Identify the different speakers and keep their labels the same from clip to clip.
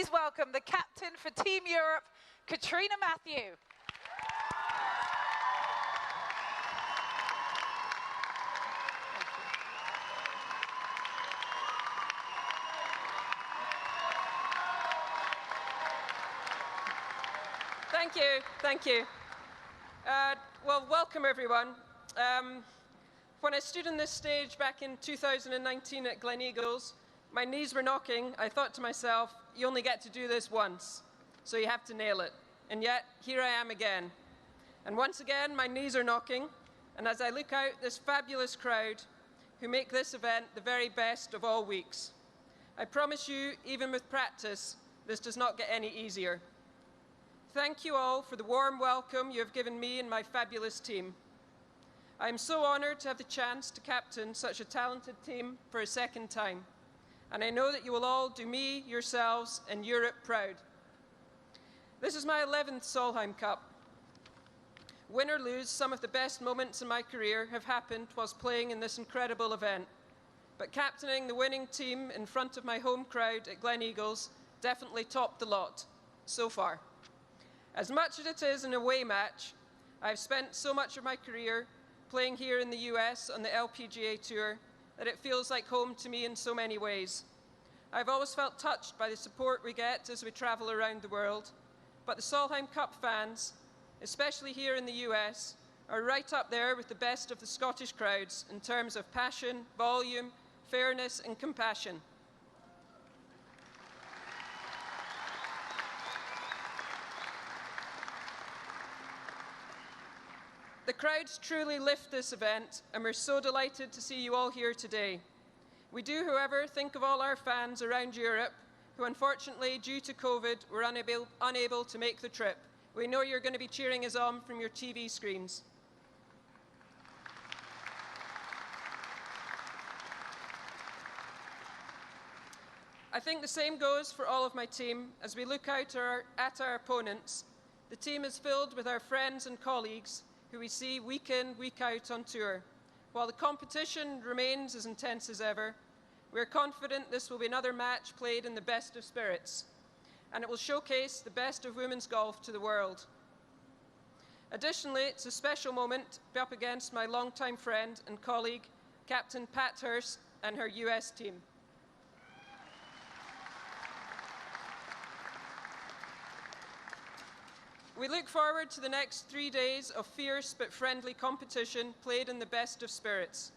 Speaker 1: please welcome the captain for Team Europe, Katrina Matthew.
Speaker 2: Thank you. Well, welcome everyone. When I stood on this stage back in 2019 at Gleneagles, my knees were knocking. I thought to myself, you only get to do this once, so you have to nail it. And yet, here I am again. And once again, my knees are knocking, and as I look out this fabulous crowd who make this event the very best of all weeks, I promise you, even with practice, this does not get any easier. Thank you all for the warm welcome you have given me and my fabulous team. I am so honored to have the chance to captain such a talented team for a second time, and I know that you will all do me, yourselves, and Europe proud. This is my 11th Solheim Cup. Win or lose, some of the best moments in my career have happened whilst playing in this incredible event, but captaining the winning team in front of my home crowd at Gleneagles definitely topped the lot, so far. As much as it is an away match, I've spent so much of my career playing here in the US on the LPGA Tour that it feels like home to me in so many ways. I've always felt touched by the support we get as we travel around the world, but the Solheim Cup fans, especially here in the US, are right up there with the best of the Scottish crowds in terms of passion, volume, fairness, and compassion. The crowds truly lift this event, and we're so delighted to see you all here today. We do, however, think of all our fans around Europe who, unfortunately, due to COVID, were unable to make the trip. We know you're going to be cheering us on from your TV screens. I think the same goes for all of my team. As we look out at our opponents, the team is filled with our friends and colleagues who we see week in, week out on tour. While the competition remains as intense as ever, we are confident this will be another match played in the best of spirits, and it will showcase the best of women's golf to the world. Additionally, it's a special moment to be up against my longtime friend and colleague, Captain Pat Hurst, and her US team. We look forward to the next 3 days of fierce but friendly competition played in the best of spirits.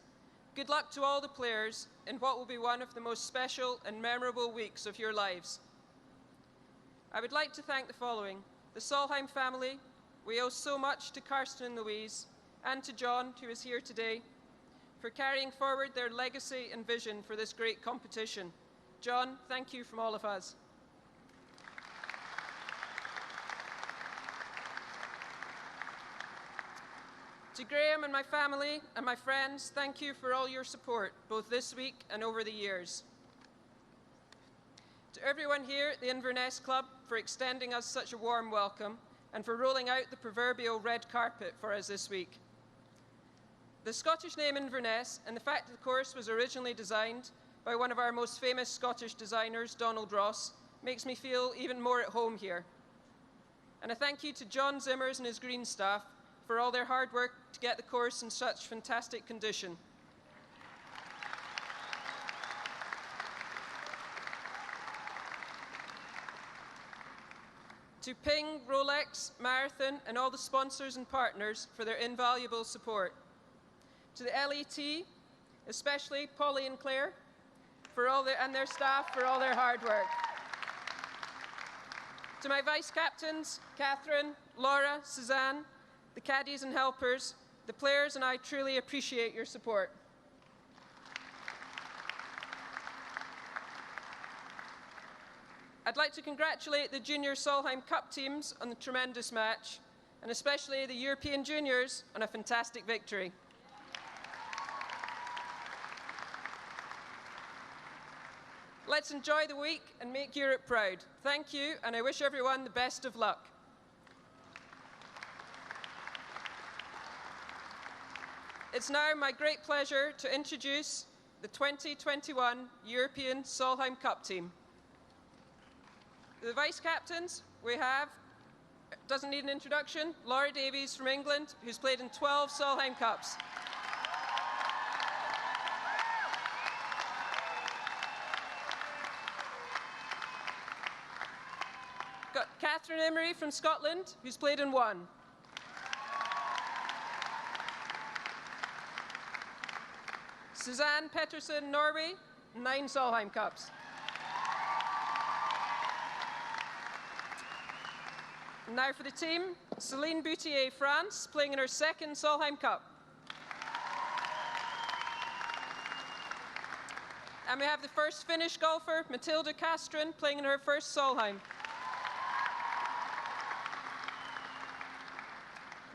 Speaker 2: Good luck to all the players in what will be one of the most special and memorable weeks of your lives. I would like to thank the following: the Solheim family. We owe so much to Karsten and Louise, and to John, who is here today, for carrying forward their legacy and vision for this great competition. John, thank you from all of us. To Graham and my family and my friends, thank you for all your support, both this week and over the years. To everyone here at the Inverness Club for extending us such a warm welcome and for rolling out the proverbial red carpet for us this week. The Scottish name Inverness and the fact that the course was originally designed by one of our most famous Scottish designers, Donald Ross, makes me feel even more at home here. And a thank you to John Zimmers and his green staff for all their hard work to get the course in such fantastic condition. To Ping, Rolex, Marathon, and all the sponsors and partners for their invaluable support. To the LET, especially Polly and Claire, and their staff for all their hard work. To my vice captains, Catherine, Laura, Suzanne, the caddies and helpers, the players, and I truly appreciate your support. I'd like to congratulate the Junior Solheim Cup teams on the tremendous match, and especially the European Juniors on a fantastic victory. Let's enjoy the week and make Europe proud. Thank you, and I wish everyone the best of luck. It's now my great pleasure to introduce the 2021 European Solheim Cup team. The vice captains, we have, doesn't need an introduction, Laurie Davies from England, who's played in 12 Solheim Cups. Got Catherine Emery from Scotland, who's played in 1. Suzanne Petterson, Norway, 9 Solheim Cups. Now for the team, Céline Boutier, France, playing in her 2nd Solheim Cup. And we have the first Finnish golfer, Matilda Castren, playing in her 1st Solheim.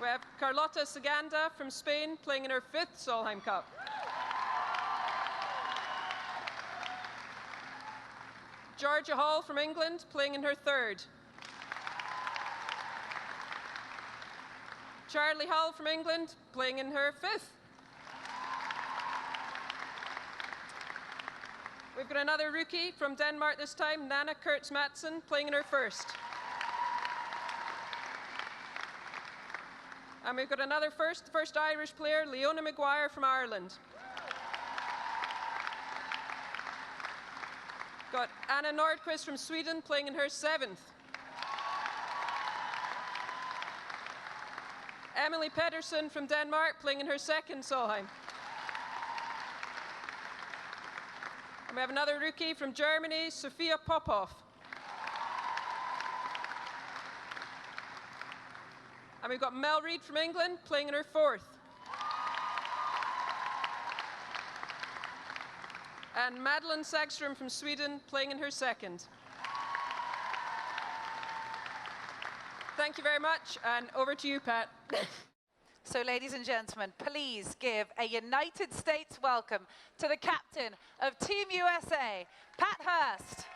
Speaker 2: We have Carlota Saganda from Spain, playing in her 5th Solheim Cup. Georgia Hall from England, playing in her 3rd. Charlie Hull from England, playing in her 5th. We've got another rookie from Denmark this time, Nana Kurtz-Madsen, playing in her 1st. And we've got another first Irish player, Leona Maguire from Ireland. Got Anna Nordqvist from Sweden, playing in her 7th. Emily Pedersen from Denmark, playing in her 2nd Solheim. And we have another rookie from Germany, Sophia Popov. And we've got Mel Reid from England, playing in her 4th. And Madeline Sagström from Sweden, playing in her 2nd. Thank you very much, and over to you, Pat.
Speaker 1: So, ladies and gentlemen, please give a United States welcome to the captain of Team USA, Pat Hurst.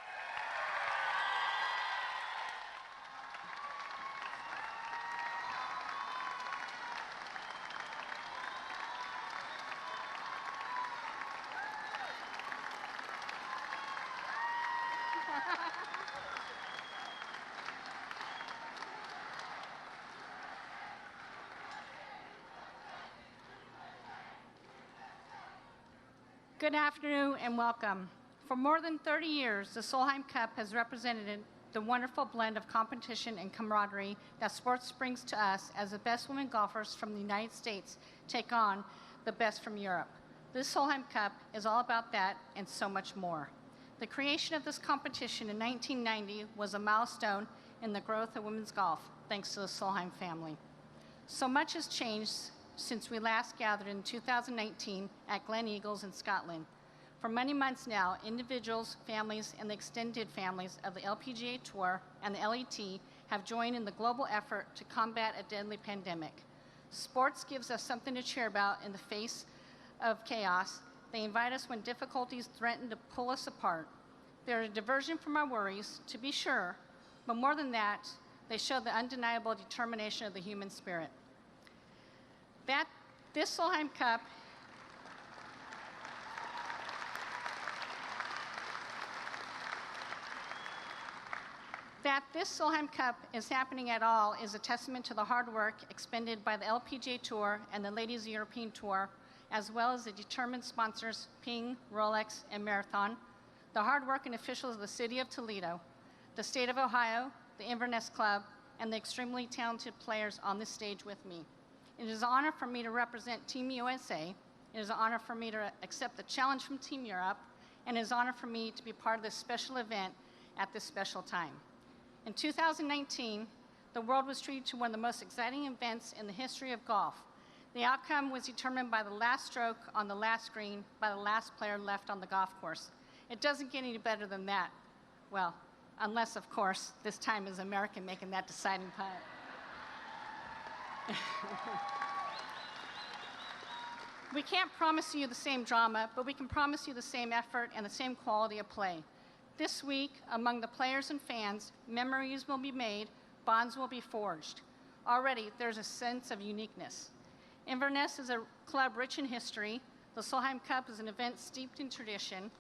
Speaker 3: Good afternoon and welcome. For more than 30 years, the Solheim Cup has represented the wonderful blend of competition and camaraderie that sports brings to us as the best women golfers from the United States take on the best from Europe. This Solheim Cup is all about that and so much more. The creation of this competition in 1990 was a milestone in the growth of women's golf, thanks to the Solheim family. So much has changed since we last gathered in 2019 at Glen Eagles in Scotland. For many months now, individuals, families, and the extended families of the LPGA Tour and the LET have joined in the global effort to combat a deadly pandemic. Sports gives us something to cheer about in the face of chaos. They invite us when difficulties threaten to pull us apart. They're a diversion from our worries, to be sure, but more than that, they show the undeniable determination of the human spirit. This Solheim Cup is happening at all is a testament to the hard work expended by the LPGA Tour and the Ladies European Tour, as well as the determined sponsors Ping, Rolex, and Marathon, the hard-working officials of the city of Toledo, the state of Ohio, the Inverness Club, and the extremely talented players on this stage with me. It is an honor for me to represent Team USA. It is an honor for me to accept the challenge from Team Europe, and it is an honor for me to be part of this special event at this special time. In 2019, the world was treated to one of the most exciting events in the history of golf. The outcome was determined by the last stroke on the last green by the last player left on the golf course. It doesn't get any better than that. Well, unless, of course, this time is American making that deciding putt. We can't promise you the same drama, but we can promise you the same effort and the same quality of play. This week, among the players and fans, memories will be made, bonds will be forged. Already, there's a sense of uniqueness. Inverness is a club rich in history. The Solheim Cup is an event steeped in tradition.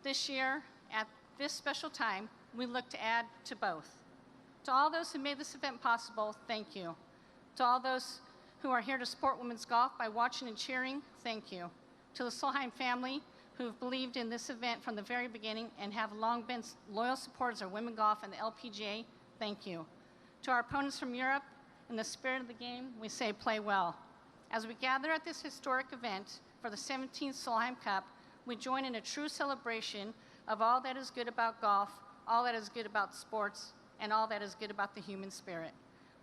Speaker 3: This year, at this special time, we look to add to both. To all those who made this event possible, thank you. To all those who are here to support women's golf by watching and cheering, thank you. To the Solheim family, who have believed in this event from the very beginning and have long been loyal supporters of women golf and the LPGA, thank you. To our opponents from Europe, in the spirit of the game, we say play well. As we gather at this historic event for the 17th Solheim Cup, we join in a true celebration of all that is good about golf, all that is good about sports, and all that is good about the human spirit.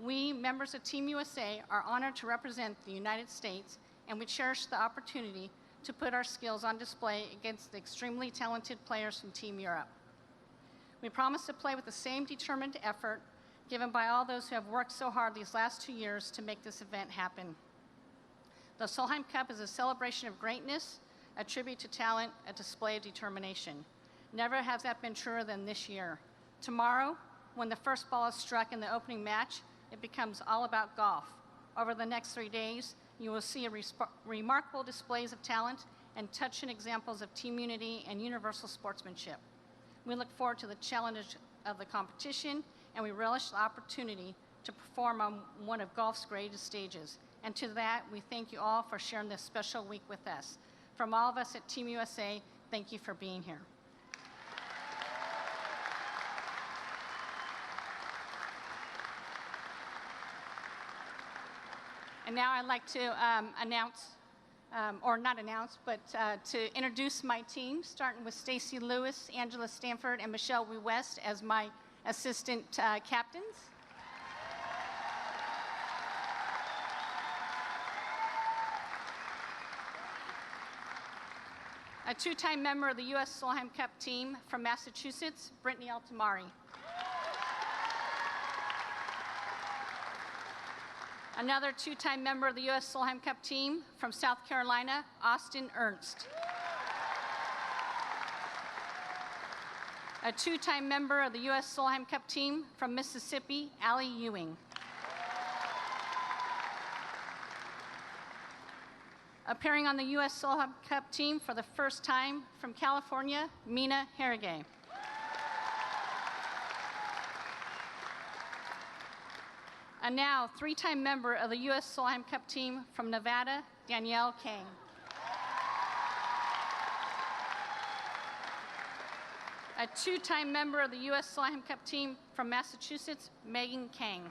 Speaker 3: We, members of Team USA, are honored to represent the United States, and we cherish the opportunity to put our skills on display against the extremely talented players from Team Europe. We promise to play with the same determined effort given by all those who have worked so hard these last 2 years to make this event happen. The Solheim Cup is a celebration of greatness, a tribute to talent, a display of determination. Never has that been truer than this year. Tomorrow, when the first ball is struck in the opening match, it becomes all about golf. Over the next 3 days, you will see remarkable displays of talent and touching examples of team unity and universal sportsmanship. We look forward to the challenge of the competition, and we relish the opportunity to perform on one of golf's greatest stages. And to that, we thank you all for sharing this special week with us. From all of us at Team USA, thank you for being here. And now I'd like to announce, or not announce, but to introduce my team, starting with Stacy Lewis, Angela Stanford, and Michelle Wee West as my assistant captains. A two-time member of the U.S. Solheim Cup team from Massachusetts, Brittany Altamari. Another two-time member of the U.S. Solheim Cup team from South Carolina, Austin Ernst. A two-time member of the U.S. Solheim Cup team from Mississippi, Allie Ewing. Appearing on the U.S. Solheim Cup team for the first time from California, Mina Harrigay. And now, three-time member of the U.S. Solheim Cup team from Nevada, Danielle Kang. A two-time member of the U.S. Solheim Cup team from Massachusetts, Megan Kang.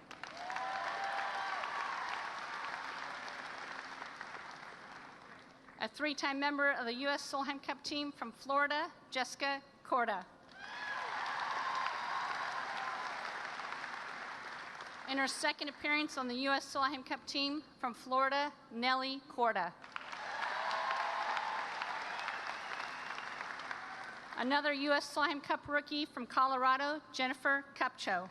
Speaker 3: A three-time member of the U.S. Solheim Cup team from Florida, Jessica Corda. In her second appearance on the U.S. Solheim Cup team from Florida, Nellie Corda. Another U.S. Solheim Cup rookie from Colorado, Jennifer Cupcho.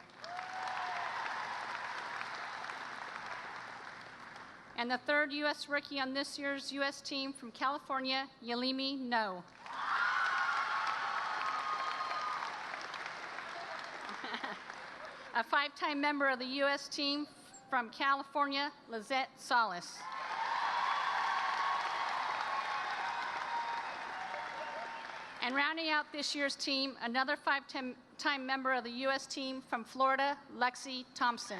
Speaker 3: And the third U.S. rookie on this year's U.S. team from California, Yalimi No. A five-time member of the U.S. team from California, Lizette Solis. And rounding out this year's team, another five-time member of the U.S. team from Florida, Lexi Thompson.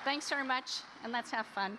Speaker 3: Thanks very much, and let's have fun.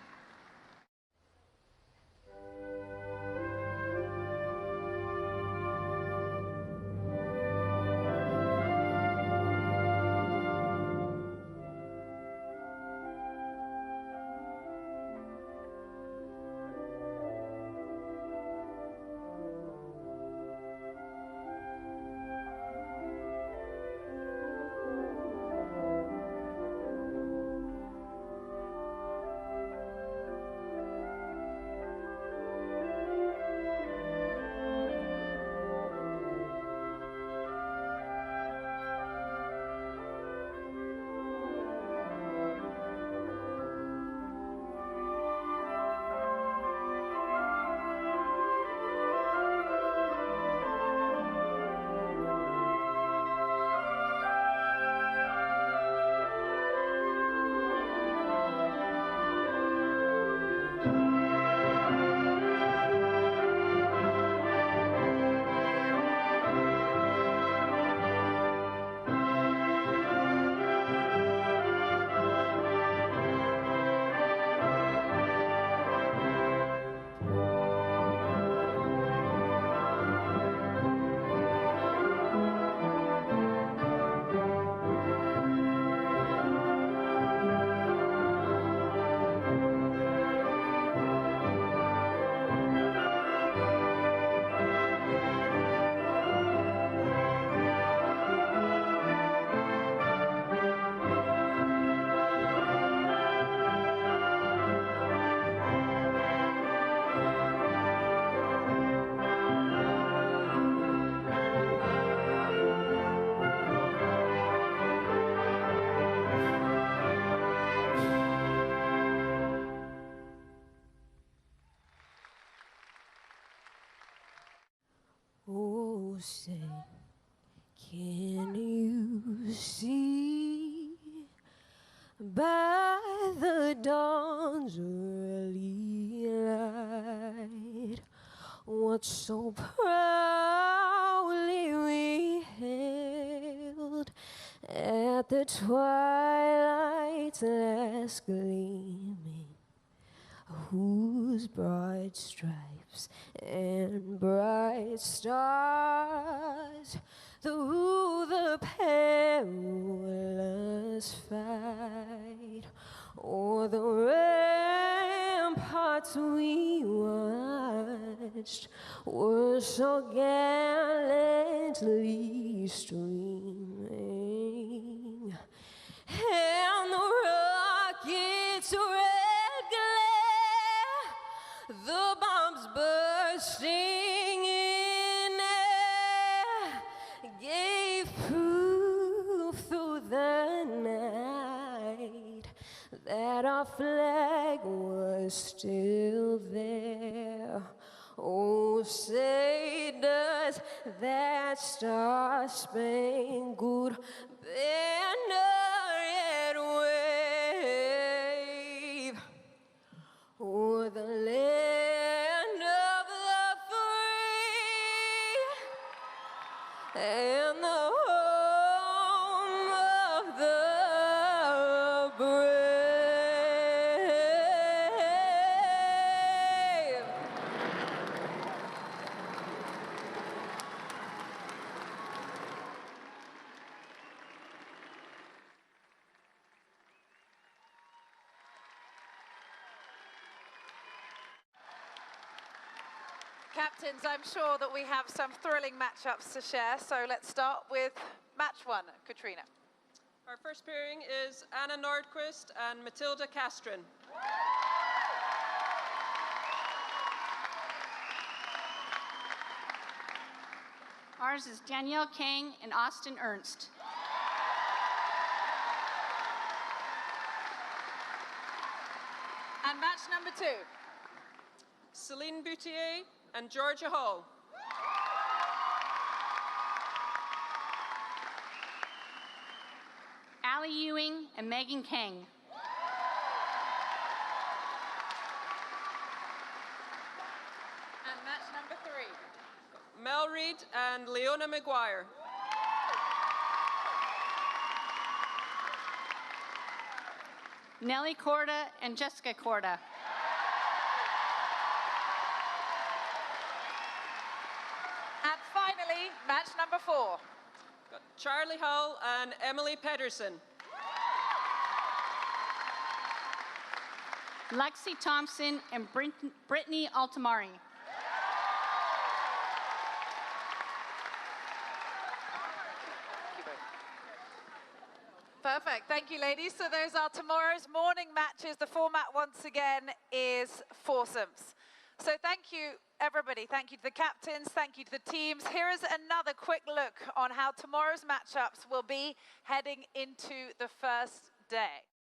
Speaker 4: Oh, say, can you see by the dawn's early light what so proudly we hailed at the twilight's last gleaming, whose bright stripes and bright stars through the perilous fight o'er the ramparts we watched were so gallantly streaming, and the rocket's red glare, the bombs bursting in air, gave proof through the night that our flag was still there. Oh, say does that star-spangled banner yet wave o'er the land of the free and the home of the brave?
Speaker 1: Captains, I'm sure that we have some thrilling matchups to share, so let's start with match one. Katrina.
Speaker 2: Our first pairing is Anna Nordquist and Matilda Castren.
Speaker 3: Ours is Danielle Kang and Austin Ernst.
Speaker 1: And match number two.
Speaker 2: Celine Boutier and Georgia Hall.
Speaker 3: Allie Ewing and Megan Kang.
Speaker 1: And match number three.
Speaker 2: Mel Reed and Leona McGuire.
Speaker 3: Nellie Corda and Jessica Corda.
Speaker 1: And finally, match number four.
Speaker 2: Got Charlie Hull and Emily Pedersen.
Speaker 3: Lexi Thompson and Brittany Altamari.
Speaker 1: Perfect. Thank you, ladies. So those are tomorrow's morning matches. The format, once again, is foursomes. So thank you, everybody. Thank you to the captains. Thank you to the teams. Here is another quick look on how tomorrow's matchups will be heading into the first day.